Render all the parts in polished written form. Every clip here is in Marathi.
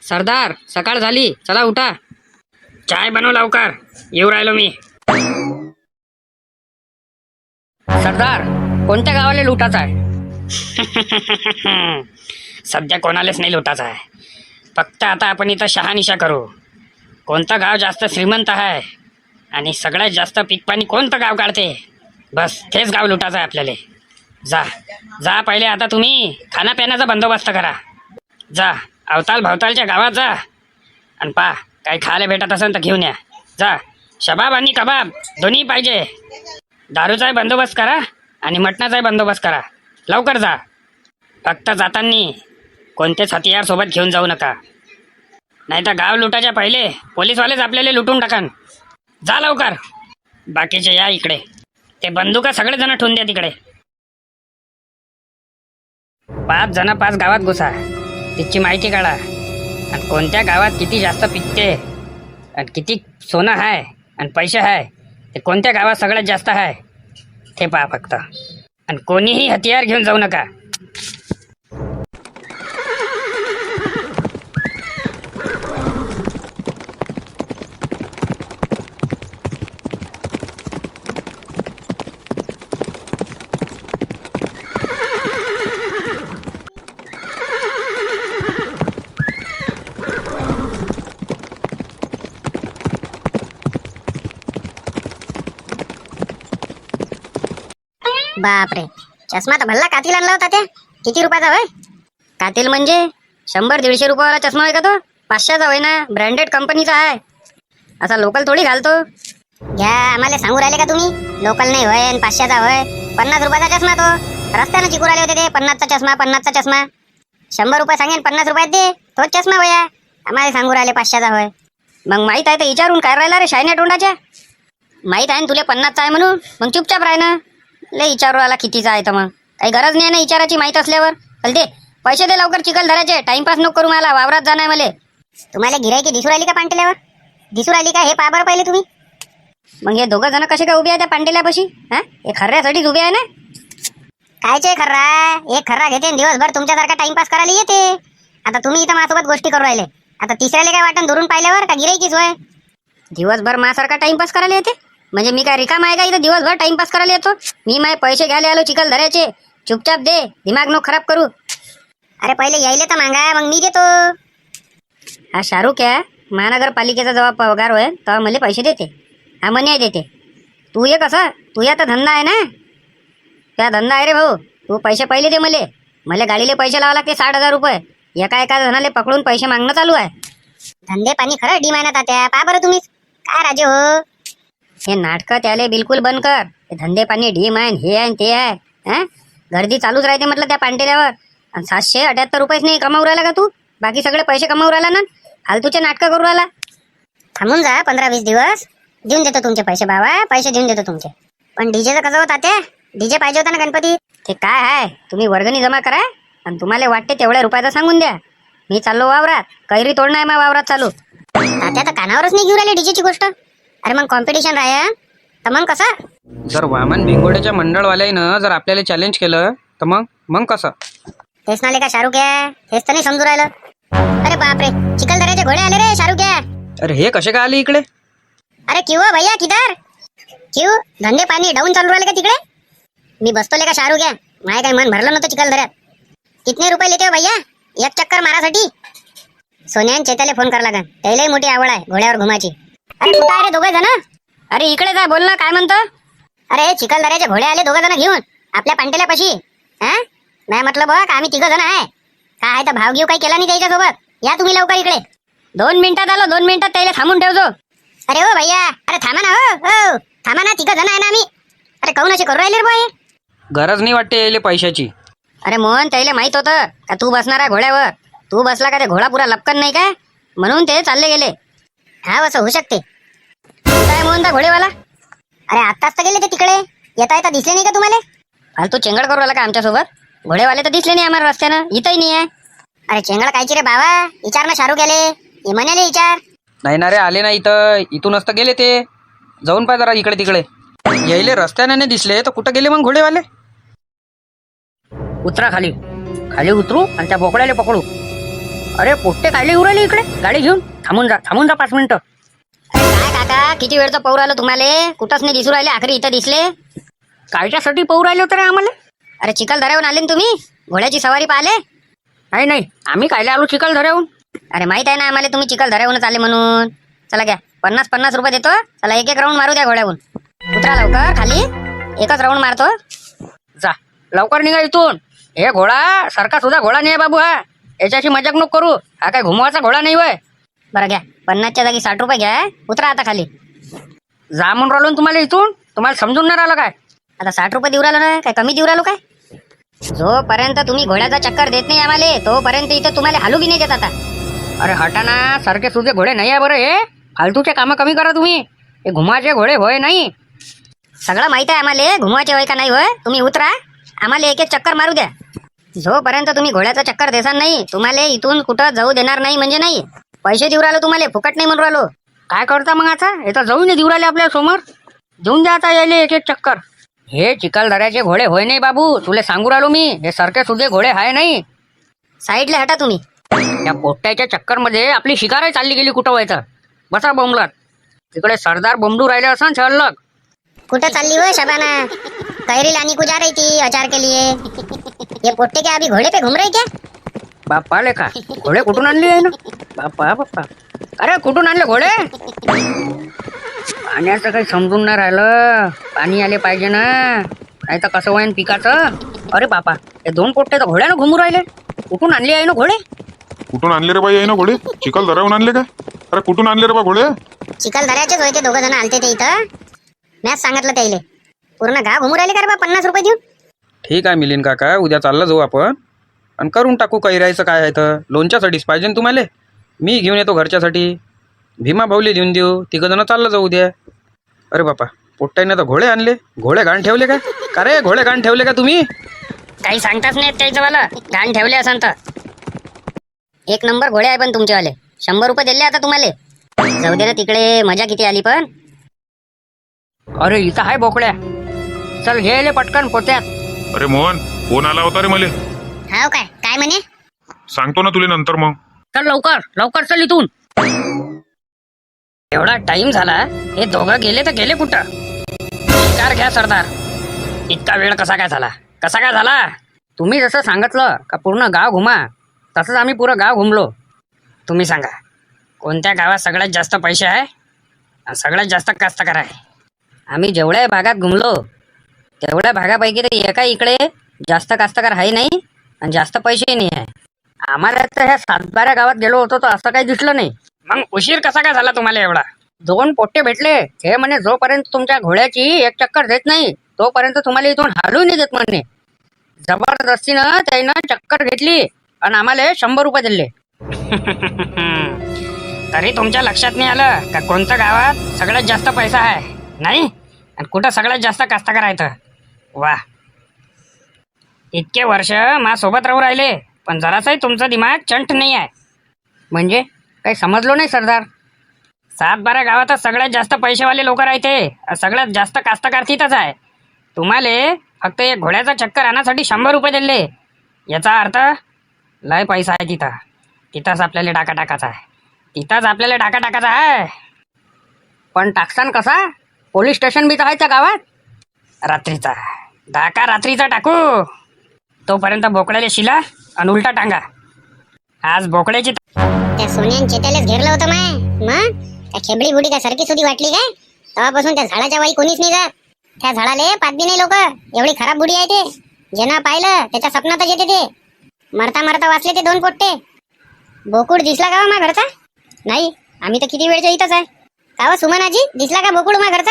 सरदार, सकाळ झाली, चला उठा. चाय बनव लवकर, येऊ राहिलो मी. सरदार, कोणत्या गावाला लुटायचा आहे? सध्या कोणालाच नाही लुटायचा आहे. फक्त आता आपण इथं शहानिशा करू. कोणतं गाव जास्त श्रीमंत आहे आणि सगळ्यात जास्त पीक पाणी कोणतं गाव काढते, बस तेच गाव लुटायचं आहे आपल्याला. जा जा, पहिले आता तुम्ही खाण्यापिण्याचा बंदोबस्त करा. जा अवताल भवतालच्या गावात जा आणि पहा काही खायला भेटत असेल तर घेऊन या. जा, शबाब आणि कबाब दोन्ही पाहिजे. दारूचाही बंदोबस्त करा आणि मटणाचाही बंदोबस्त करा. लवकर जा. फक्त जाताना कोणतेच हतियार सोबत घेऊन जाऊ नका, नाही तर गाव लुटायच्या पहिले पोलीसवालेच आपल्याला लुटून टाकन. जा लवकर. बाकीचे या इकडे. ते बंदुका सगळेजण ठेवून द्या तिकडे. 5 जण 5 गावात घुसा. तिची माहिती काढा आणि कोणत्या गावात किती जास्त पिकते आणि किती सोनं आहे आणि पैसे आहे, ते कोणत्या गावात सगळ्यात जास्त आहे ते पहा फक्त. आणि कोणीही हतियार घेऊन जाऊ नका. बापरे, चष्मा तर भल्ला कातील आणला होता. त्या किती रुपयाचा होय? कातील म्हणजे 100-150 रुपयाला चष्मा आहे का तो? 500चा होय ना, ब्रँडेड कंपनीचा आहे. असा लोकल थोडी घालतो. घ्या, आम्हाला सांगू राहिले का तुम्ही लोकल नाही होय आणि 500चा होय? 50 रुपयाचा चष्मा तो. रस्त्यानं चिकू राहिले होते ते. 50चा चष्मा, 50चा चष्मा. 100 रुपये सांगेन, 50 रुपयात दे. तोच चष्मा होया. आम्हाला सांगू राहिले 500चा होय. मग माहित आहे तर विचारून काय राहिला रे शायन्या तोंडाच्या? माहित आहे ना तुला 50चा आहे म्हणून, मग चुपचाप राह ना. लय विचारू आला कितीचा आहे तर मग काही गरज नाही ना विचाराची. माहित असल्यावर चल दे पैसे, दे लवकर. चिखल धरायचे, टाइमपास नको करू. मला वावरात जाणार आहे मला. तुम्हाला गिरायकी दिसू राहिली का पांटेल्यावर? दिसू राहिली का हे पहा बरं पहिले तुम्ही. मग हे दोघं जण कसे काय उभे आहे त्या पांटेल्यापाशी? हा, हे खर्ऱ्यासाठीच उभे आहे ना. कायचे खर्रा? एक खर्रा घेते दिवसभर तुमच्यासारखा टाइमपास करायला येते. आता तुम्ही इथं माझ्यासोबत गोष्टी करू राहिले. आता तिसऱ्याला काय वाटण धरून पाहिल्यावर का गिरायकीच होय? दिवसभर माझ्यासारखा टाइमपास करायला येते म्हणजे मी काय रिकाम आहे का इथं दिवसभर टाइमपास करायला येतो? मी माझे पैसे घ्यायला आलो चिखल धरायचे. चुपचाप दे, दिमाग नो खराब करू. अरे पहिले यायले तर मागा, मग मी देतो. हा शाहरुख आहे, महानगरपालिकेचा जेव्हा पगार होय तेव्हा मला पैसे देते. हा म्हणे देते. तू ये कसं, तू आता धंदा आहे ना, त्या धंदा आहे रे भाऊ. तू पैसे पहिले दे मले. मला गाडीले पैसे लावा लागते 60,000 रुपये. एका जणाले पकडून पैसे मागणं चालू आहे. धंदे पाणी खरं डिमांड त्या पहा बरं तुम्ही काय राजे हो. हे नाटकं त्याले बिलकुल बंद कर. हे धंदे पाणी ढीम आहे, हे आहे ते आहे. हा, गर्दी चालूच राहते म्हटलं त्या पांटेल्यावर. आणि 778 रुपयेच नाही कमावू राहिला का तू? बाकी सगळे पैसे कमावू राहिला ना. फालतूचे नाटकं करू राहिला. थांबून जा 15-20 दिवस, देऊन देतो तुमचे पैसे बाबा. पैसे देऊन देतो तुमचे. पण डीजेचं कसं होता ते? डीजे पाहिजे होता ना गणपती. ते काय आहे, तुम्ही वर्गणी जमा करा आणि तुम्हाला वाटते तेवढ्या रुपयाचं सांगून द्या. मी चाललो वावरात, कैरी तोडणं आहे मग वावरात चालू. तात्या तर कानावरच नाही घेऊन राहिले डीजेची गोष्ट. अरे मग कॉम्पिटिशन राहा तर मग कसं? जर वामन भिंगोड्याच्या मंडळवाल्यानं जर आपल्याला चॅलेंज केलं तर मग कसं? तेच नाले का शाहरुख आहे, हेच तर नाही समजू राहिलं. अरे बापरे, चिखलदऱ्याचे घोडे आले रे शाहरुख आहे. अरे हे कसे काय आले इकडे? अरे क्यों भैया किधर? क्यों धंदे पाणी डाऊन चालू राहिले का तिकडे? मी बसतोले का शाहरुख आहे, माय काय मन भरलं नव्हतं चिखलदऱ्यात. कितने रुपये लेते हो भैया एक चक्कर मारासाठी? सोन्यान चेताले फोन करा लागन, त्यालाही मोठी आवड आहे घोड्यावर घुमाची. अरे कुठं आहे रे दोघे जण? अरे इकडे जा, बोल ना काय म्हणतो. अरे चिखलदऱ्याचे घोडे आले 2 जण घेऊन आपल्या पांटेल्यापाशी. हा, नाही म्हटलं बघ आम्ही 3 जण आहे. काय आहे तर भाव घेऊ काही केला नाही त्याच्यासोबत. या तुम्ही लवकर इकडे. 2 मिनिटात आलो, 2 मिनिटात त्याला थांबून ठेवतो. अरे हो भैया, अरे थांबा ना. हो थांबा ना, 3 जण आहे ना आम्ही. अरे काहून असे करू राहिले रे बाई? गरज नाही वाटते यायले पैशाची. अरे मोहन, त्याला माहित होतं का तू बसणार आहे घोड्यावर. तू बसला का ते घोडा पुरा लपकन नाही काय, म्हणून ते चालले गेले. हा असं होऊ शकते. काय मोहन दा घोडेवाला? अरे आत्ताच तर गेले ते तिकडे. येता येता दिसले नाही का तुम्हाला? फालतू चेंगड करू आला का आमच्यासोबत? घोडेवाले तर दिसले नाही आम्हाला रस्त्यानं, इथंही नाही आहे. अरे चेंगड कायची रे बाबा, विचार ना शाहरुख आले, हे म्हणाले विचार. नाही ना रे, आले ना इथं. इथूनच तर गेले ते. जाऊन पाय जरा इकडे तिकडे. यायले रस्त्याने नाही दिसले तर कुठं गेले मग घोडेवाले? उतरा खाली, खाली उतरू आणि त्या बोकड्याला पकडू. अरे पोट्टे कायले येऊ राहिले इकडे गाडी घेऊन? थांबून जा 5 मिनिटं. अरे काय काका, किती वेळचं पाहू राहिलो तुम्हाला, कुठंच नाही दिसू राहिले, आखरी इथं दिसले. कायच्यासाठी पाहू राहिले होते रे आम्हाला? अरे चिखलदऱ्याहून आले ना तुम्ही, घोड्याची सवारी पाहिले? नाही आम्ही कायले आलो चिखलदऱ्याहून? अरे माहित आहे ना आम्हाला तुम्ही चिखलदऱ्याहूनच आले म्हणून. चला घ्या, 50 रुपये देतो. चला एक राऊंड मारू द्या घोड्याहून. उतरा लवकर खाली, एकच राऊंड मारतो. जा लवकर निघा इथून. हे घोडा सारखा सुद्धा घोडा नाही आहे बाबू. हा याच्याशी मजाक नको करू. हा काय घुमवाचा घोडा नाही वय. बरं घ्या, 50च्या जागी 60 रुपये घ्या. उतरा आता खाली. जा म्हणून राहिलो ना तुम्हाला इथून. तुम्हाला समजून नाही राहिलं काय? आता 60 रुपये देऊ राहिलो ना, काय कमी देऊ राहिलो काय? जोपर्यंत तुम्ही घोड्याचा चक्कर देत नाही आम्हाला, तोपर्यंत इथं तुम्हाला हालू बी नाही देत. आता अरे हटाना, सारखे सुद्धा घोडे नाही आहे बरं. हे फालतूचे कामं कमी करा तुम्ही. हे घुमाचे घोडे होय नाही. सगळं माहित आहे आम्हाला, घुमवायचे वय का नाही होय. तुम्ही उतरा, आम्हाला एक चक्कर मारू द्या. जोपर्यंत तुम्ही घोड्याचा चक्कर देसान नाही, तुम्हाला इथून कुठं जाऊ देणार नाही म्हणजे नाही. पैसे देऊ राहिलो तुम्हाला, फुकट नाही म्हणून राहिलो. काय करता मग आता? हे तर जाऊन देऊ राहिले आपल्या समोर. देऊन द्या आता यायले एक चक्कर. हे चिखलदऱ्याचे घोडे होय नाही बाबू, तुला सांगू राहिलो मी. हे सारखे सुद्धा घोडे आहे नाही. साईडला हटा तुम्ही. या पोट्ट्याच्या चक्कर मध्ये आपली शिकारही चालली गेली कुठं व्हायचं. बसा बोंबलत. तिकडे सरदार बोंबडू राहिले असं छळलक. कुठं चालली हो शबाना? कैरी लानी को जा रही थी अचार के लिए. ये पोट्टे क्या अभी घोड़े पे घूम रहे क्या? बाप्पा ले का घोडे कुठून आणले आहे ना? बाप्पा अरे कुठून आणले घोडे? पाण्याचं काही समजून नाही राहिलं. पाणी आले पाहिजे ना, नाही तर कसं होईन पिकाचं. अरे बापा, हे 2 पोट्टे तर घोड्यानं घुमू राहिले. कुठून आणले आहे ना घोडे? कुठून आणले रे बाई आहे ना घोडे? चिखलदऱ्याहून आणले काय? अरे कुठून आणले रे बा घोडे? चिखलदऱ्याचेच होते, 2 जण आलते ते इथं. मॅच सांगितलं त्याले. पूर्ण गाव घुमू राहिले का रे बा 50 रुपये देऊन? ठीक आहे मिलिंद काका, उद्या चाललं जाऊ आपण आणि करून टाकू. कैरायचं काय आहे तर लोणच्यासाठीच पाहिजे ना तुम्हाला. मी घेऊन येतो घरच्यासाठी. भीमा भाऊले देऊन देऊ. 3 जण चाललं जाऊ उद्या. अरे बापा, पोट्ट्याने तर घोडे आणले. घोडे घाण ठेवले काय? का रे घोडे घाण ठेवले का तुम्ही? काही सांगताच नाही त्याचं वाला. घाण ठेवले असं तर. 1 नंबर घोडे आहे पण तुमचेवाले. 100 रुपये दिले आता तुम्हाला. जाऊ दे ना तिकडे, मजा किती आली पण. अरे इथं आहे बोकड्या. चल घ्यायले पटकन पोत्यात. अरे मोहन, फोन आला होता रे मले. हाव काय म्हणे? सांगतो ना तुला नंतर मग. चल लवकर चल इथून. एवढा टाइम झाला, हे दोघं गेले तर गेले कुठं? शिकार घ्या सरदार. इतका वेळ कसा काय झाला? तुम्ही जसं सांगितलं का पूर्ण गाव घुमा, तसंच आम्ही पुरं गाव घुमलो. तुम्ही सांगा कोणत्या गावात सगळ्यात जास्त पैसे आहे आणि सगळ्यात जास्त कास्तकार आहे? आम्ही जेवढ्या भागात घुमलो तेवढ्या भागापैकी तर एका इकडे जास्त कास्तकार आहे नाही आणि जास्त पैसेही नाही आहे. आम्हाला तर ह्या 7-12 गावात गेलो होतो तर असं काही दिसलं नाही. मग उशीर कसा काय झाला तुम्हाला एवढा? 2 पोट्टे भेटले. हे म्हणे जोपर्यंत तुमच्या घोड्याची एक चक्कर देत नाही तोपर्यंत तुम्हाला इथून हालू नाही देत म्हणे. जबरदस्तीनं त्यानं चक्कर घेतली आणि आम्हाला 100 रुपये दिले. तरी तुमच्या लक्षात नाही आलं का कोणत्या गावात सगळ्यात जास्त पैसा आहे नाही आणि कुठं सगळ्यात जास्त कास्तकार आहेत? वा, इतके वर्ष माझ्यासोबत राहू राहिले पण जरासाही तुमचा दिमाग चंट नाही आहे. म्हणजे काही समजलो नाही सरदार. 7-12 गावातच सगळ्यात जास्त पैसेवाले लोक राहते, सगळ्यात जास्त कास्तकार तिथंच आहे. तुम्हाला फक्त एक घोड्याचा चक्कर आणण्यासाठी 100 रुपये दिले. याचा अर्थ लय पैसा आहे तिथं. तिथंच आपल्याला डाका टाकायचा आहे. पण टाकसान कसा? पोलीस स्टेशन बी तर आहे त्या गावात. रात्रीचा टाकू. तोपर्यंत बोकड्याला शिला आणि उलटा टांगा. आज बोकड्याची त्या सोन्यान चेत्यालाच घेरलं होतं माय. मग त्या खेबडी बुडी काय सारखी सुधी वाटली काय? तेव्हापासून त्या झाडाच्या वाई कोणीच नाही जात. त्या झाडाले पाहत बी नाही लोक. एवढी खराब बुडी आहे ते. ज्यांना पाहिलं त्याच्या स्वप्नातच येते ते. मरता वाचले ते 2 पोट्टे. बोकुड दिसला का मा घरचा? नाही, आम्ही तर किती वेळच्या इथंच आहे. का सुमनाजी, दिसला का बोकुड मा घरचा?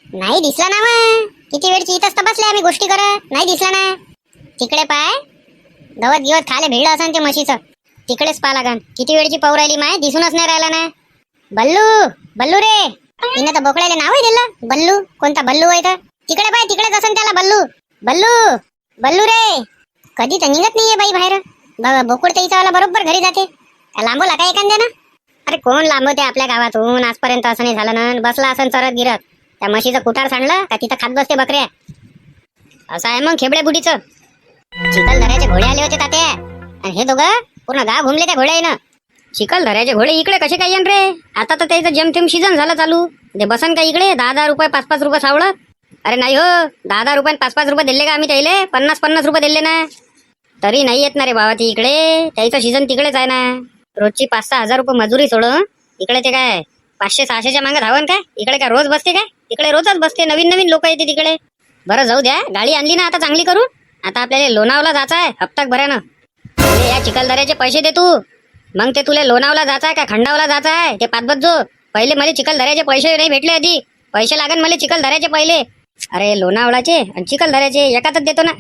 नाही दिसला ना मग. किती वेळची इथंच बसले आम्ही गोष्टी करत. नाही दिसला ना. तिकडे पाय, गवत खाले भिडलं असं ते म्हशीचं. तिकडेच पा लागन. किती वेळची पाहू राहिली माय, दिसूनच नाही राहिला ना. बल्लू रे. तिनं तर बोकड्याला नावही दिलं बल्लू. कोणता बल्लू आहे तर? तिकडे पाय, तिकडेच असं त्याला बल्लू रे. कधी तर निघत नाहीये बाई बाहेर. बोकुड त्याचा वाला बरोबर घरी जाते. लांबवला का एखाद्या ना? अरे कोण लांबवते आपल्या गावातून? आजपर्यंत असं नाही झालं ना. बसला असं चरत गिरत. त्या म्हशीचं कुठार सांडलं का तिथं खात बसते बकऱ्या. असं आहे मग खेबड्या बुडीचं. चिखलदऱ्याचे घोडे आले होते तात्या आणि हे दोघं पूर्ण गाव घुमले त्या घोड्यानं. चिखलदऱ्याचे घोडे इकडे कसे काय येईन रे? आता तर त्याचं जेमतेम सीझन झालं चालू. ते बसन का इकडे 10-10 रुपये 5-5 रुपये सावळत? अरे नाही हो, 10-10 रुपये 5-5 रुपये दिले का आम्ही त्याले? 50-50 रुपये दिले ना. तरी नाही येत ना रे बाबा ती इकडे. त्याचं सीझन तिकडेच आहे ना. रोजची 5-6 हजार रुपये मजुरी सोडून इकडे ते काय 500-600च्या मागे धावन काय? इकडे काय रोज बसते काय? तिकडे रोजच बसते. नवीन नवीन लोक येते तिकडे. बरं जाऊ द्या, गाडी आणली ना आता चांगली करून. आता आपल्याला लोणावला जायचं आहे हप्ता भरानं. या चिखलदऱ्याचे पैसे दे तू. मग ते तुला लोणावला जायचं आहे का खंडावला जायचं आहे ते पाच जो. पहिले मला चिखलदऱ्याचे पैसे नाही भेटले आधी. पैसे लागन मला चिखलदऱ्याचे पहिले. अरे लोणावळाचे आणि चिखलदऱ्याचे एकातच देतो ना.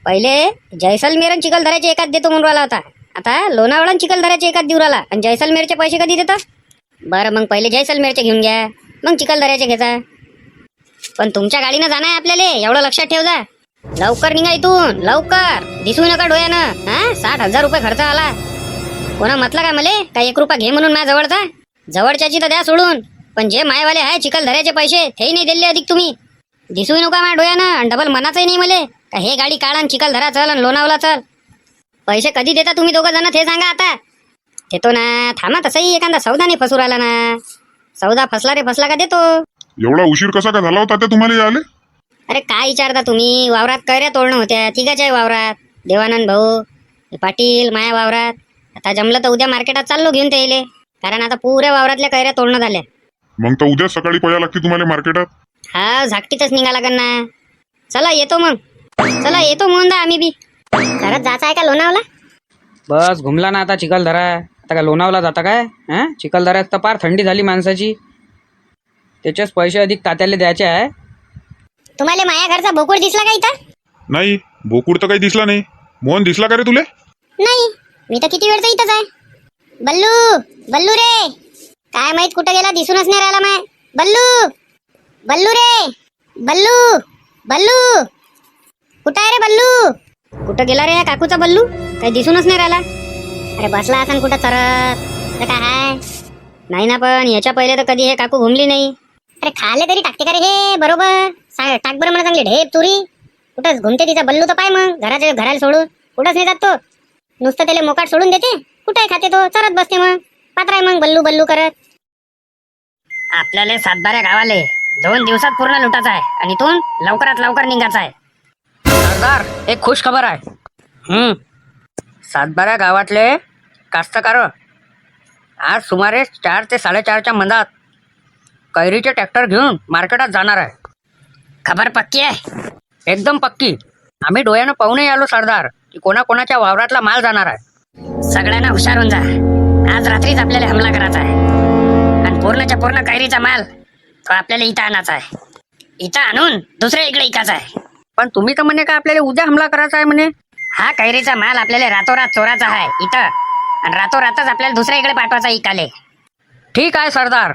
पहिले जैसलमेर आणि चिखलदऱ्याचे एकाच देतो म्हणून राहिला होता. आता लोणावळा आणि चिखलदऱ्याचे एकाच देऊ राहिला. आणि जैसलमेरचे पैसे कधी देतो? बरं मग पहिले जैसलमेरचे घेऊन घ्या, मग चिखलदऱ्याचे घ्यायचा. पण तुमच्या गाडीनं जाणं आहे आपल्याला, एवढं लक्षात ठेव जा. लवकर निघा इथून, लवकर. दिसू नका डोळ्यानं. हा 60,000 रुपये खर्च आला. कोणा म्हटलं का मले का 1 रुपया घे म्हणून माझ्या जवळचा? जवळच्याची तर द्या सोडून, पण जे मायवाले आहे चिखलदऱ्याचे पैसे तेही नाही दिले अधिक तुम्ही. दिसू नका माझ्या डोळ्यानं. आणि डबल मनाचंही नाही मले का हे गाडी काढ आणि चिखलदरा चल आणि लोणावला चल. पैसे कधी देता तुम्ही दोघं जण ते सांगा आता. देतो ना, थांबा. तसंही एखादा सौदा नाही फसू राहिला ना. सौदा फसला रे फसला का देतो. एवढा उशीर कसा काय झाला होता त्या तुम्हाला यायले? अरे काय विचारता तुम्ही? वावरात कैऱ्या तोडणं होत्या तिघाच्या वावरात. देवानंद भाऊ, पाटील, माया वावरात. आता जमलं तर उद्या मार्केटात चाललो घेऊन ते येले. कारण आता पुऱ्या वावरातल्या कैऱ्या तोडणं झाल्या. मग तर उद्या सकाळी पया लागते तुम्हाला मार्केटात. हा झाकटीतच निघा लागन ना. चला येतो मग. चला येतो म्हणून आम्ही बी. खरंच जायचं आहे का लोणावला? बस घुमला ना आता चिखलदरा. आता काय लोणावला जाता काय? हा चिखलदऱ्यात तर पार थंडी झाली माणसाची. त्याचेच पैसे अधिक तात्याला द्यायचे आहे. तुम्हाला माया घरचा बोकुड दिसला का इथं? नाही, बोकुड तर काही दिसला नाही. मोहन दिसला का रे तुले? नाही, मी तर किती वेळचा इथंच आहे. बल्लू, बल्लू रे. काय माहित कुठं गेला, दिसूनच नाही राहिला माय. बल्लू, बल्लू रे. बल्लू, बल्लू कुठं आहे रे बल्लू? कुठं गेला रे काकूचा बल्लू? काही दिसूनच नाही राहिला. अरे बसला असन कुठं चरत. तर काय आहे? नाही ना, पण याच्या पहिले तर कधी हे काकू घुमली नाही. अरे खाले तरी टाकते का रे हे बरोबर? टाक बरं मला चांगली ढेप तुरी. कुठंच घुमते तिचा बल्लू तर पाय. मग घराला सोडून कुठंच नाही जात तो. नुसतं त्याला मोकाट सोडून देते. कुठे खाते तो, चरत बसते. मग पात्र आहे मग बल्लू बल्लू करत. आपल्याला 7-12 गावाले 2 दिवसात पूर्ण लुटायचं आहे आणि इथून लवकरात लवकर निघायचं आहे. सरदार, एक खुश खबर आहे. 7-12 गावातले कास्तकार आज सुमारे 4 ते 4:30च्या मधात कैरीचे ट्रॅक्टर घेऊन मार्केटात जाणार आहे. खबर पक्की आहे? एकदम पक्की. आम्ही डोळ्यानं पाहूनही आलो सरदार की कोणाकोणाच्या वावरातला माल जाणार आहे. सगळ्यांना हुशार होऊन जा. आज रात्रीच आपल्याला हमला करायचा आहे आणि पूर्णच्या पूर्ण कैरीचा माल तो आपल्याला इथं आणायचा आहे. इथं आणून दुसऱ्या इकडे इकायचा आहे. पण तुम्ही तर म्हणे का आपल्याला उद्या हमला करायचा आहे म्हणे. हा कैरीचा माल आपल्याला रातोरात चोराचा आहे इथं, आणि रातोरातच आपल्याला दुसऱ्या इकडे पाठवायचा इकाले. ठीक आहे सरदार,